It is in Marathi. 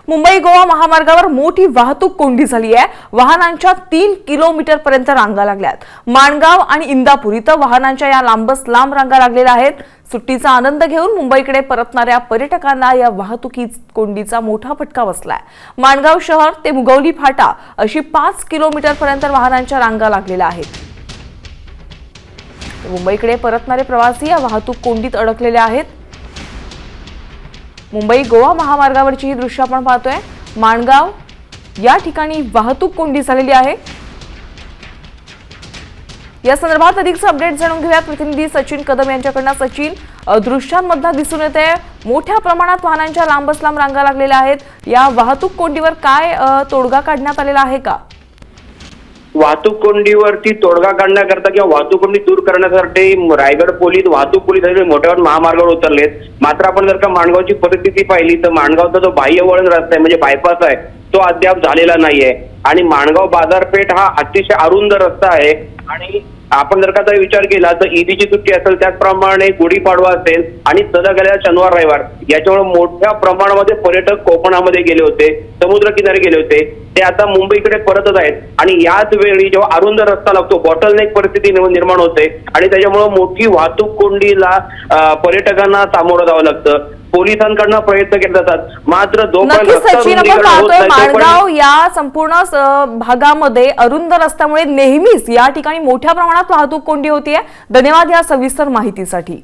मुंबई गोवा महामार्गावर मोठी वाहतूक कोंडी झाली आहे। वाहनांच्या 3 किलोमीटर पर्यंत रांगा लागल्यात। माणगाव आणि इंदापूर इथं वाहनांच्या या लांब रांगा लागलेल्या आहेत। सुट्टीचा आनंद घेऊन मुंबईकडे परतणाऱ्या पर्यटकांना या वाहतुकी कोंडीचा मोठा फटका बसलाय। माणगाव शहर ते मुगवली फाटा अशी 5 किलोमीटर पर्यंत वाहनांच्या रांगा लागलेल्या आहेत। मुंबईकडे परतणारे प्रवासी या वाहतूक कोंडीत अडकलेले आहेत। मुंबई गोवा महामार्गावरची ही दृश्य आपण पाहतोय। माणगाव या ठिकाणी वाहतूक कोंडी झालेली आहे। या संदर्भात अधिकचा अपडेट जाणून घेऊया प्रतिनिधी सचिन कदम यांच्याकडून। सचिन, दृश्यांमध्ये दिसून येते मोठ्या प्रमाणात वाहनांच्या लांब रांगा लागलेल्या आहेत। या वाहतूक कोंडीवर काय तोडगा काढण्यात आलेला आहे का? वाहतूक कोंडीवरती तोडगा काढण्याकरता किंवा वाहतूक कोंडी दूर करण्यासाठी रायगड पोलीस, वाहतूक पोलीस मोठ्या महामार्गावर उतरलेत। मात्र आपण जर का माणगावची परिस्थिती पाहिली तर माणगावचा जो बाह्य वळण रस्ता आहे म्हणजे बायपास आहे तो अद्याप झालेला नाहीये आणि माणगाव बाजारपेठ हा अतिशय अरुंद रस्ता आहे। आणि आपण जर का विचार केला तर ईदची सुट्टी असेल, त्याचप्रमाणे गुढीपाडवा असेल आणि सलग आलेला शनिवार रविवार याच्यामुळे मोठ्या प्रमाणामध्ये पर्यटक कोकणामध्ये गेले होते, समुद्र किनारी गेले होते, ते आता मुंबईकडे परतच आहेत। आणि याच वेळी जेव्हा अरुंद रस्ता लागतो बॉटलनेक परिस्थिती निर्माण होते आणि त्याच्यामुळे मोठी वाहतूक कोंडीला पर्यटकांना सामोरं जावं लागतं। पोलिसांकडून प्रयत्न केले जातात मात्र माणगाव या संपूर्ण भागामध्ये अरुंद रस्त्यामुळे नेहमीच या ठिकाणी मोठ्या प्रमाणात वाहतूक कोंडी होतीये। धन्यवाद या सविस्तर माहितीसाठी।